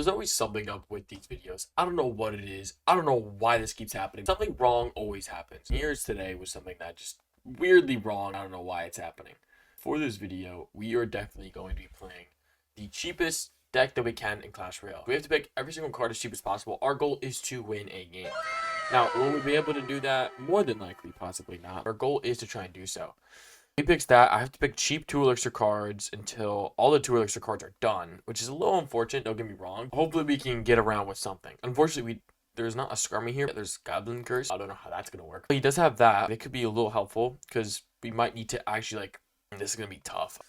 There's always something up with these videos. I don't know what it is. I don't know why this keeps happening. Something wrong always happens. Yours today was something that just weirdly wrong. I don't know why it's happening. For this video, we are definitely going to be playing the cheapest deck that we can in Clash Royale. We have to pick every single card as cheap as possible. Our goal is to win a game. Now, will we be able to do that? More than likely, possibly not. Our goal is to try and do so. He picks that. I have to pick cheap 2 elixir cards until all the 2 elixir cards are done, which is a little unfortunate, don't get me wrong. Hopefully we can get around with something. Unfortunately, there's not a scrummy here. There's Goblin Curse. I don't know how that's going to work. But he does have that. It could be a little helpful because we might need to actually, this is going to be tough.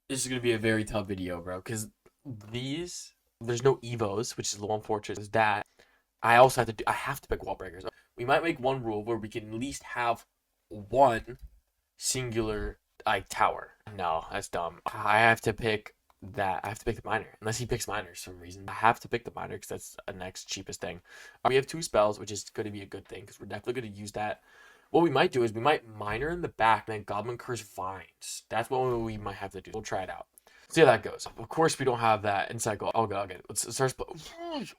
This is going to be a very tough video, bro, because there's no Evos, which is a little unfortunate. There's that. I have to pick wall breakers. We might make one rule where we can at least have one singular tower. No, that's dumb. I have to pick that. I have to pick the miner unless he picks miner for some reason. I have to pick the miner because that's the next cheapest thing. We have 2 spells, which is going to be a good thing because we're definitely going to use that. What we might do is we might miner in the back and then Goblin Curse Vines. That's what we might have to do. We'll try it out. See how that goes. Of course, we don't have that inside goal. Oh god, okay. Let's start.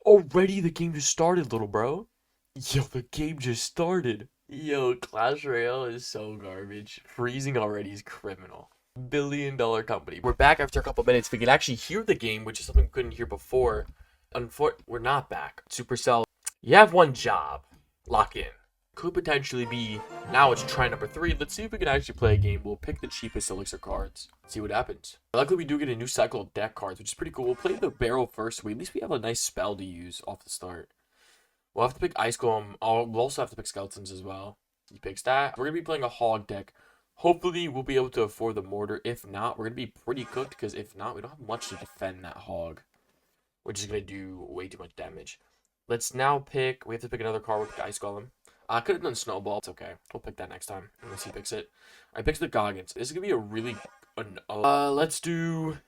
Already the game just started, little bro. Yo, the game just started. Yo, Clash Royale is so garbage. Freezing already is criminal. $1 billion company. We're back after a couple minutes. We can actually hear the game, which is something we couldn't hear before. We're not back. Supercell, you have one job. Lock in. Could potentially be, now it's try number 3. Let's see if we can actually play a game. We'll pick the cheapest elixir cards. See what happens. Luckily, we do get a new cycle of deck cards, which is pretty cool. We'll play the barrel first. So at least we have a nice spell to use off the start. We'll have to pick Ice Golem. We'll also have to pick Skeletons as well. He picks that. We're going to be playing a Hog deck. Hopefully, we'll be able to afford the Mortar. If not, we're going to be pretty cooked. Because if not, we don't have much to defend that Hog. Which is going to do way too much damage. Let's now pick... We have to pick another card with Ice Golem. I could have done Snowball. It's okay. We'll pick that next time. Unless he picks it. I picked the Goggins. This is going to be a really... let's do...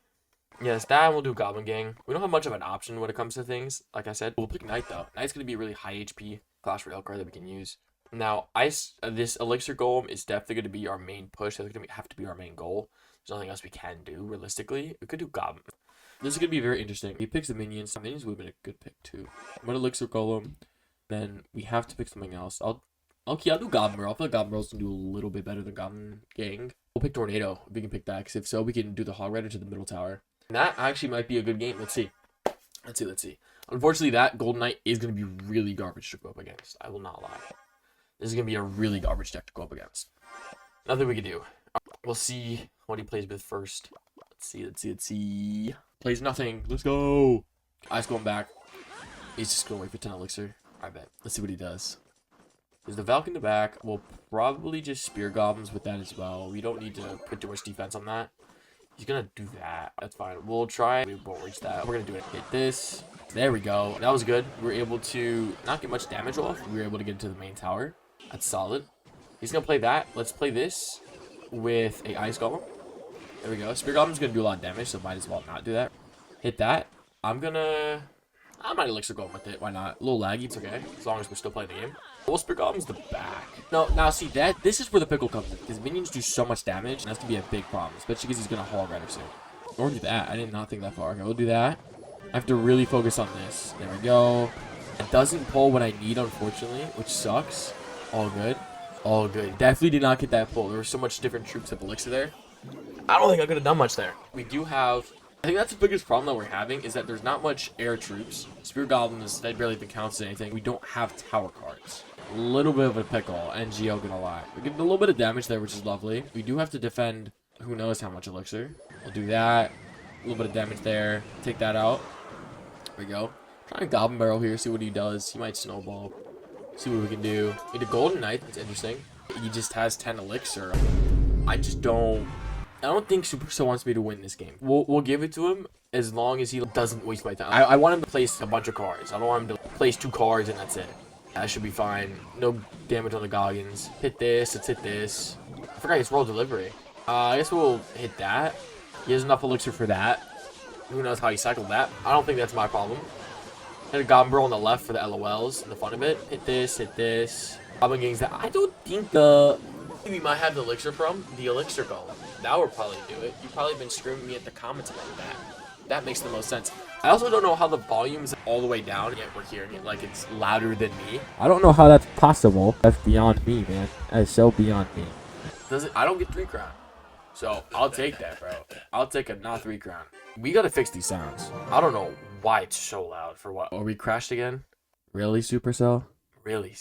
Yes, that we'll do Goblin Gang. We don't have much of an option when it comes to things. Like I said, we'll pick Knight though. Knight's going to be a really high HP Clash Royale card that we can use. Now, this Elixir Golem is definitely going to be our main push. That's going to have to be our main goal. There's nothing else we can do, realistically. We could do Goblin. This is going to be very interesting. He picks the minions. The minions would have been a good pick too. One Elixir Golem. Then we have to pick something else. I'll do Goblin Barrel. I feel like Goblin Barrels can do a little bit better than Goblin Gang. We'll pick Tornado if we can pick that. Because if so, we can do the Hog Rider to the middle tower. And that actually might be a good game. Let's see. Let's see. Unfortunately, that Golden Knight is going to be really garbage to go up against. I will not lie. This is going to be a really garbage deck to go up against. Nothing we can do. We'll see what he plays with first. Let's see. Plays nothing. Let's go. Ice going back. He's just going to wait for 10 elixir. I bet. Let's see what he does. There's the Valk in the back. We'll probably just Spear Goblins with that as well. We don't need to put too much defense on that. He's gonna do that. That's fine. We'll try. We won't reach that. We're gonna do it. Hit this. There we go. That was good. We were able to not get much damage off. We were able to get into the main tower. That's solid. He's gonna play that. Let's play this with a Ice Golem. There we go. Spear Goblin's gonna do a lot of damage, so might as well not do that. Hit that. I might Elixir Golem with it. Why not? A little laggy. It's okay. As long as we're still playing the game. Well, Spear Goblin's the back. No, now see that. This is where the pickle comes in. Because minions do so much damage. And that's going to be a big problem. Especially because he's going to Hog Rider soon. Or do that. I did not think that far. Okay, we'll do that. I have to really focus on this. There we go. It doesn't pull what I need, unfortunately. Which sucks. All good. All good. Definitely did not get that pull. There were so much different troops of Elixir there. I don't think I could have done much there. We do have... I think that's the biggest problem that we're having is that there's not much air troops. Spear Goblins, that barely even counts as anything. We don't have tower cards. A little bit of a pickle, NGO gonna lie. We get a little bit of damage there, which is lovely. We do have to defend who knows how much elixir. We'll do that. A little bit of damage there. Take that out. There we go. Trying Goblin Barrel here, see what he does. He might Snowball. See what we can do. We did Golden Knight, that's interesting. He just has 10 elixir. I don't think Supercell wants me to win this game. We'll give it to him as long as he doesn't waste my time. I want him to place a bunch of cards. I don't want him to place 2 cards and that's it. That should be fine. No damage on the Goggins. Hit this. Let's hit this. I forgot his roll delivery. I guess we'll hit that. He has enough elixir for that. Who knows how he cycled that. I don't think that's my problem. Hit a Goblin Barrel on the left for the LOLs and the fun of it. Hit this. Hit this. Goblin Gang's that. I don't think we might have the elixir from the Elixir Golem. That would probably do it. You've probably been screaming me at the comments about that. That makes the most sense. I also don't know how the volume's all the way down, yet we're hearing it like it's louder than me. I don't know how that's possible. That's beyond me, man. That is so beyond me. I don't get 3 crown. So I'll take that, bro. I'll take a not 3 crown. We gotta fix these sounds. I don't know why it's so loud. For what? Are we crashed again? Really, Supercell? Really?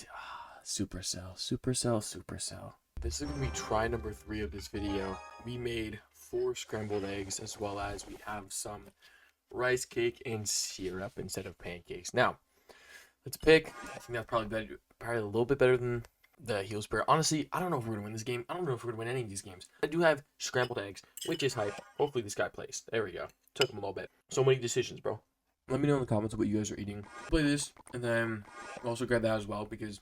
Supercell. Supercell. This is gonna be try number 3 of this video. We made 4 scrambled eggs, as well as we have some rice cake and syrup instead of pancakes. Now, let's pick. I think that's probably a little bit better than the heel spur. Honestly, I don't know if we're gonna win this game. I don't know if we're gonna win any of these games. I do have scrambled eggs, which is hype. Hopefully this guy plays. There we go. Took him a little bit. So many decisions, bro. Let me know in the comments what you guys are eating. Play this, and then also grab that as well, because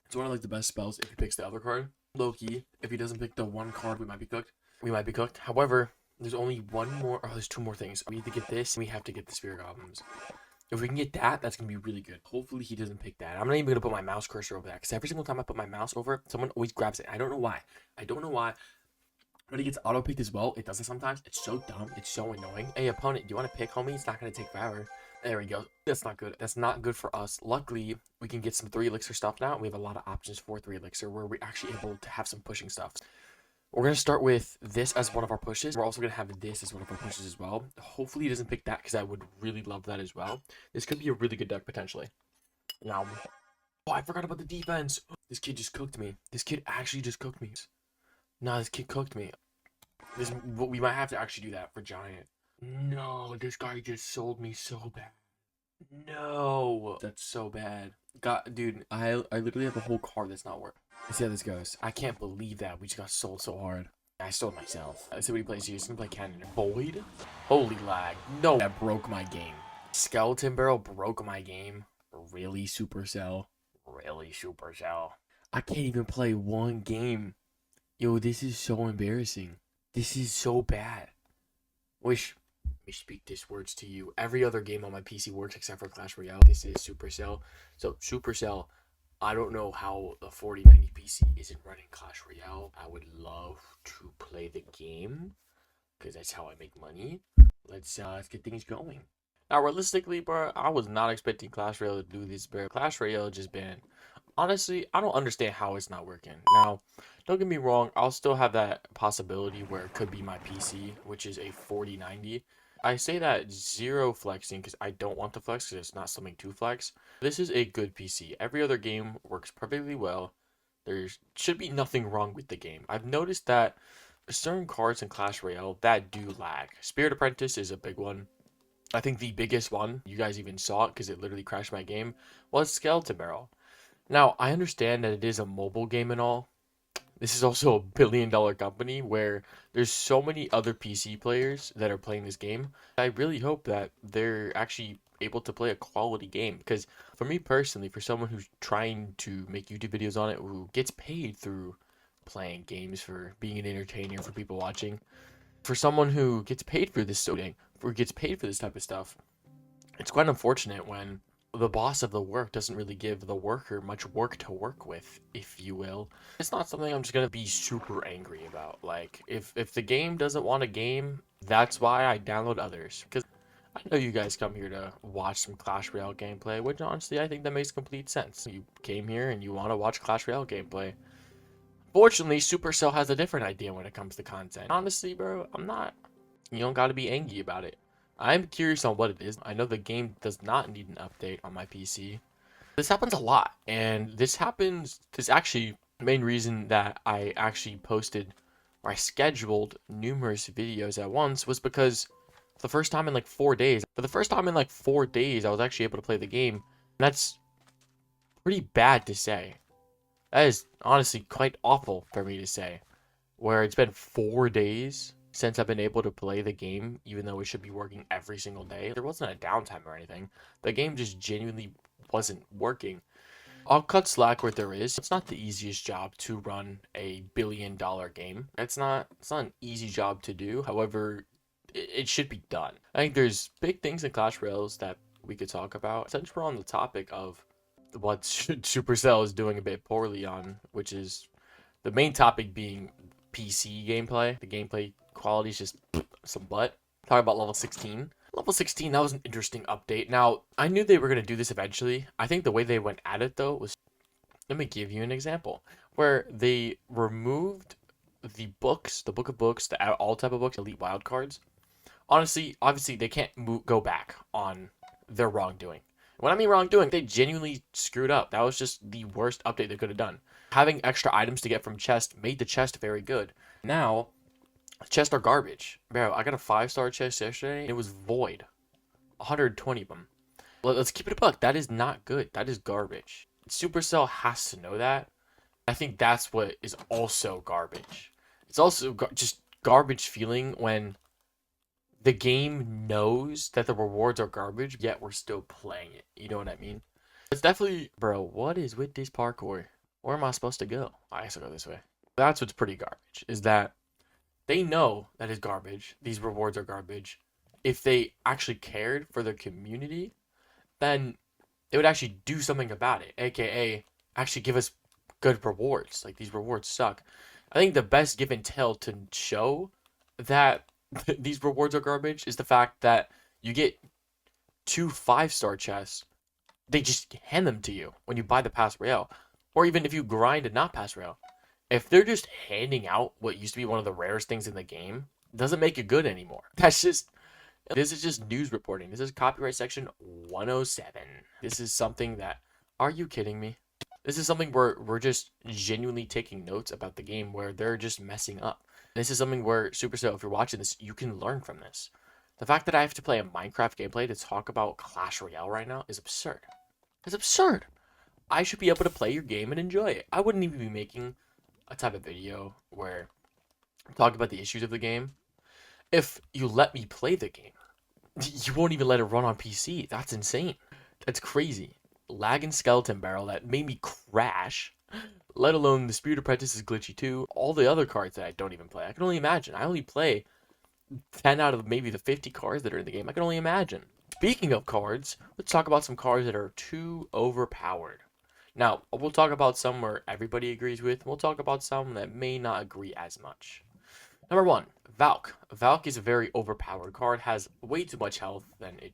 it's one of like the best spells if he picks the other card. Low key, if he doesn't pick the one card, we might be cooked. However, there's only one more. Oh, there's 2 more things. We need to get this, and we have to get the Spirit Goblins. If we can get that, that's going to be really good. Hopefully he doesn't pick that. I'm not even going to put my mouse cursor over that, because every single time I put my mouse over it, someone always grabs it. I don't know why. When he gets auto-picked as well, it does it sometimes. It's so dumb. It's so annoying. Hey, opponent, do you want to pick, homie? It's not going to take forever. There we go. That's not good. That's not good for us. Luckily, we can get some 3 elixir stuff now. We have a lot of options for 3 elixir, where we're actually able to have some pushing stuff. We're going to start with this as one of our pushes. We're also going to have this as one of our pushes as well. Hopefully he doesn't pick that, because I would really love that as well. This could be a really good deck, potentially. Now, oh, I forgot about the defense. This kid just cooked me. This kid actually just cooked me. Nah, this kid cooked me. We might have to actually do that for Giant. No, this guy just sold me so bad. No, that's so bad. God, dude, I literally have a whole card that's not working. Let's see how this goes. I can't believe that we just got sold so hard. I sold myself. Let's see what he plays here. He's gonna play Cannon. Void? Holy lag. No, that broke my game. Skeleton Barrel broke my game. Really, Supercell? Really, Supercell? I can't even play 1 game. Yo, this is so embarrassing. This is so bad. Let me speak these words to you. Every other game on my PC works except for Clash Royale. This is Supercell. So, Supercell, I don't know how the 4090 PC isn't running Clash Royale. I would love to play the game, because that's how I make money. Let's get things going. Now, realistically, bro, I was not expecting Clash Royale to do this, bro. Clash Royale just banned. Honestly, I don't understand how it's not working. Now, don't get me wrong, I'll still have that possibility where it could be my PC, which is a 4090. I say that zero flexing because I don't want to flex, because it's not something to flex. This is a good PC. Every other game works perfectly well. There should be nothing wrong with the game. I've noticed that certain cards in Clash Royale that do lag. Spirit Apprentice is a big one. I think the biggest one, you guys even saw it because it literally crashed my game, was Skeleton Barrel. Now, I understand that it is a mobile game and all. This is also a billion-dollar company where there's so many other PC players that are playing this game. I really hope that they're actually able to play a quality game, because for me personally, for someone who's trying to make YouTube videos on it, who gets paid through playing games, for being an entertainer for people watching, for someone who gets paid for this type of stuff, it's quite unfortunate when the boss of the work doesn't really give the worker much work to work with, if you will. It's not something I'm just gonna be super angry about. Like, if the game doesn't want a game, that's why I download others. Because I know you guys come here to watch some Clash Royale gameplay, which honestly I think that makes complete sense. You came here and you want to watch Clash Royale gameplay. Fortunately, Supercell has a different idea when it comes to content. Honestly, bro, you don't gotta be angry about it. I'm curious on what it is. I know the game does not need an update on my PC. This happens a lot, and this actually the main reason that I actually posted, or I scheduled numerous videos at once, was because for the first time in like 4 days, I was actually able to play the game. And that's pretty bad to say. That is honestly quite awful for me to say, where it's been 4 days since I've been able to play the game, even though it should be working every single day. There wasn't a downtime or anything. The game just genuinely wasn't working. I'll cut slack where there is. It's not the easiest job to run a billion-dollar game. It's not an easy job to do. However, it should be done. I think there's big things in Clash Royale that we could talk about. Since we're on the topic of what Supercell is doing a bit poorly on, which is the main topic being PC gameplay. The gameplay quality is just some butt. Talking about level 16. Level 16, that was an interesting update. Now, I knew they were going to do this eventually. I think the way they went at it, though, was... Let me give you an example. Where they removed the books, the book of books, all type of books, elite wild cards. Honestly, obviously, they can't go back on their wrongdoing. When I mean wrongdoing, they genuinely screwed up. That was just the worst update they could have done. Having extra items to get from chest made the chest very good. Now, chests are garbage. Bro, I got a 5-star chest yesterday, and it was void. 120 of them. Let's keep it a buck. That is not good. That is garbage. Supercell has to know that. I think that's what is also garbage. It's also just garbage feeling when the game knows that the rewards are garbage, yet we're still playing it. You know what I mean? It's definitely... Bro, what is with this parkour? Where am I supposed to go? I guess I'll go this way. That's what's pretty garbage, is that they know that is garbage. These rewards are garbage. If they actually cared for their community, then they would actually do something about it, aka actually give us good rewards. Like, these rewards suck. I think the best give and tell to show that these rewards are garbage is the fact that you get 2 5-star chests. They just hand them to you when you buy the pass Royale, or even if you grind and not pass Royale. If they're just handing out what used to be one of the rarest things in the game, it doesn't make it good anymore. This is just news reporting. This is copyright section 107. This is something that, are you kidding me? This is something where we're just genuinely taking notes about the game where they're just messing up. This is something where, Supercell, if you're watching this, you can learn from this. The fact that I have to play a Minecraft gameplay to talk about Clash Royale right now is absurd. It's absurd. I should be able to play your game and enjoy it. I wouldn't even be making a type of video where I talk about the issues of the game if you let me play the game. You won't even let it run on PC. That's insane. That's crazy. Lag and skeleton barrel that made me crash. Let alone the Spirit Apprentice is glitchy too. All the other cards that I don't even play. I can only imagine. I only play 10 out of maybe the 50 cards that are in the game. I can only imagine. Speaking of cards, let's talk about some cards that are too overpowered. Now, we'll talk about some where everybody agrees with. We'll talk about some that may not agree as much. Number 1, Valk. Valk is a very overpowered card. Has way too much health than it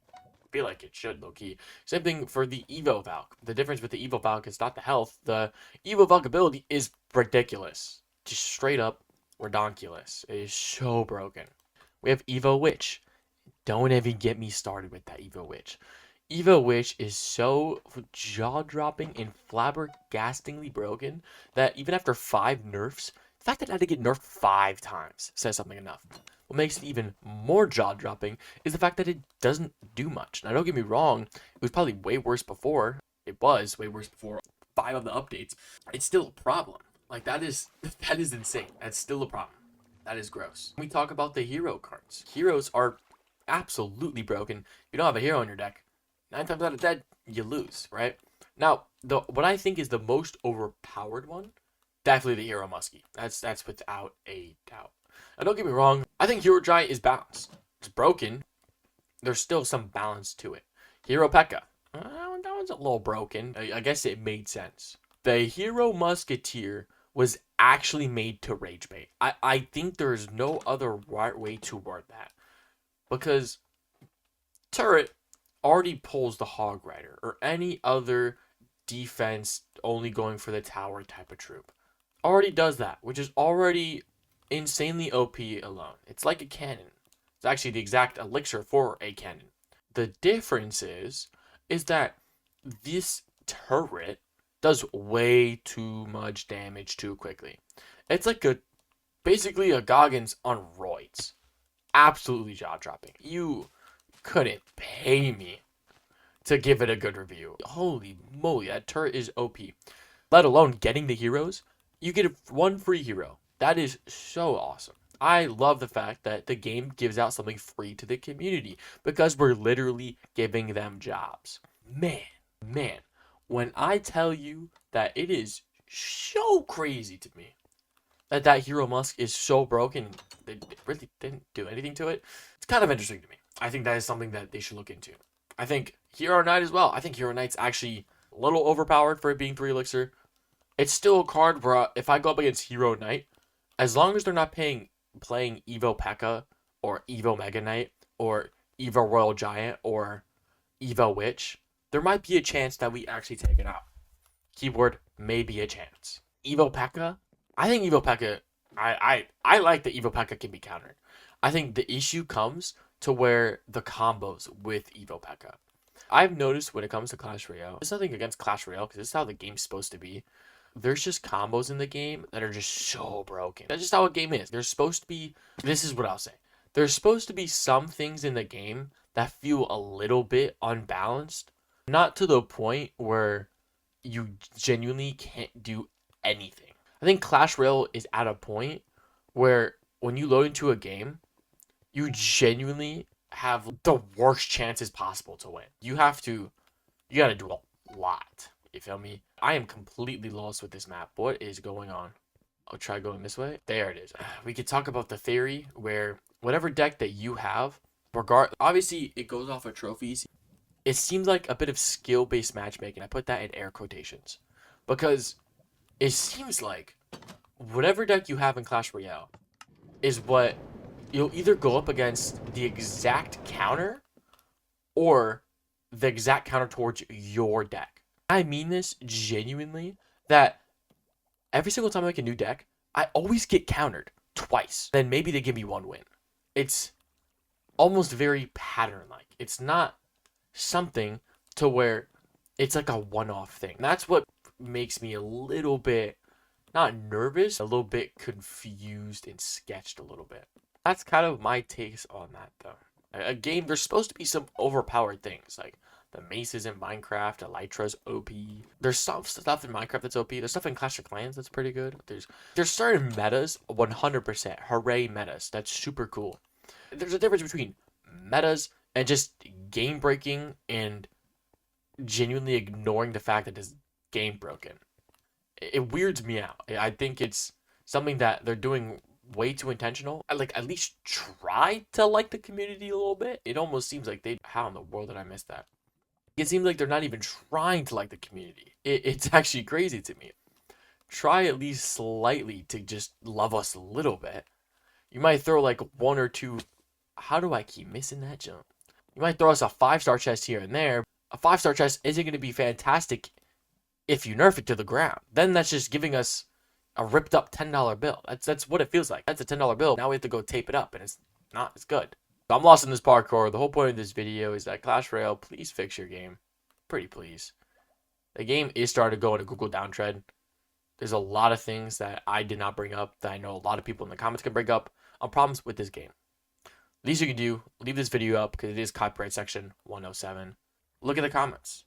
feel like it should, low-key. Same thing for the Evo Valk. The difference with the Evo Valk is not the health. The Evo Valk ability is ridiculous. Just straight up redonkulous. It is so broken. We have Evo Witch. Don't even get me started with that Evo Witch. Evo Witch is so jaw-dropping and flabbergastingly broken that even after 5 nerfs, the fact that it had to get nerfed 5 times says something enough. What makes it even more jaw-dropping is the fact that it doesn't do much. Now, don't get me wrong, it was probably way worse before. It was way worse before 5 of the updates. It's still a problem. Like, that is insane. That's still a problem. That is gross. We talk about the hero cards. Heroes are absolutely broken. If you don't have a hero in your deck, 9 times out of 10, you lose, right? Now, what I think is the most overpowered one, definitely the Hero Muskie. That's without a doubt. Now, don't get me wrong. I think Hero Giant is balanced. It's broken. There's still some balance to it. Hero P.E.K.K.A. That one's a little broken. I guess it made sense. The Hero Musketeer was actually made to rage bait. I think there's no other right way to word that. Because Turret already pulls the Hog Rider or any other defense only going for the tower type of troop. Already does that, which is already insanely OP alone. It's like a cannon. It's actually the exact elixir for a cannon. The difference is that this turret does way too much damage too quickly. It's like basically a Goggins on roids. Absolutely jaw-dropping. You couldn't pay me to give it a good review. Holy moly, that turret is OP. Let alone getting the heroes. You get 1 free hero. That is so awesome. I love the fact that the game gives out something free to the community because we're literally giving them jobs. Man, when I tell you that it is so crazy to me that Hero Musk is so broken, they really didn't do anything to it, it's kind of interesting to me. I think that is something that they should look into. I think Hero Knight as well. I think Hero Knight's actually a little overpowered for it being 3 elixir. It's still a card where if I go up against Hero Knight, as long as they're not playing Evo P.E.K.K.A. or Evo Mega Knight or Evo Royal Giant or Evo Witch, there might be a chance that we actually take it out. Keyword, maybe a chance. Evo P.E.K.K.A. I think Evo P.E.K.K.A. I like that Evo P.E.K.K.A. can be countered. I think the issue comes to where the combos with Evo P.E.K.K.A. I've noticed when it comes to Clash Royale, there's nothing against Clash Royale because this is how the game's supposed to be. There's just combos in the game that are just so broken. That's just how a game is. There's supposed to be, this is what I'll say. There's supposed to be some things in the game that feel a little bit unbalanced. Not to the point where you genuinely can't do anything. I think Clash Royale is at a point where when you load into a game, you genuinely have the worst chances possible to win. You gotta do a lot. You feel me? I am completely lost with this map. What is going on? I'll try going this way. There it is. We could talk about the theory where whatever deck that you have, obviously it goes off of trophies. It seems like a bit of skill-based matchmaking. I put that in air quotations. Because it seems like whatever deck you have in Clash Royale is what you'll either go up against the exact counter or the exact counter towards your deck. I mean this genuinely, that every single time I make a new deck, I always get countered twice. Then maybe they give me one win. It's almost very pattern-like. It's not something to where it's like a one-off thing. That's what makes me a little bit, not nervous, a little bit confused and sketched a little bit. That's kind of my takes on that, though. A game, there's supposed to be some overpowered things, like the maces in Minecraft, Elytra's OP. There's some stuff in Minecraft that's OP. There's stuff in Clash of Clans that's pretty good. There's certain metas, 100%, hooray metas. That's super cool. There's a difference between metas and just game breaking and genuinely ignoring the fact that this game broken. It weirds me out. I think it's something that they're doing way too intentional. I at least try to like the community a little bit. It almost seems like how in the world did I miss that? It seems like they're not even trying to like the community. It's actually crazy to me. Try at least slightly to just love us a little bit. You might throw like one or two. How do I keep missing that jump? You might throw us a 5-star chest here and there. A 5-star chest isn't going to be fantastic if you nerf it to the ground. Then that's just giving us a ripped up $10 bill. That's what it feels like. That's a $10 bill. Now we have to go tape it up, and it's not as good. I'm lost in this parkour. The whole point of this video is that Clash Royale, please fix your game. Pretty please. The game is starting to go into Google downtrend. There's a lot of things that I did not bring up that I know a lot of people in the comments can bring up on problems with this game. Least you can do, leave this video up because it is copyright section 107. Look at the comments.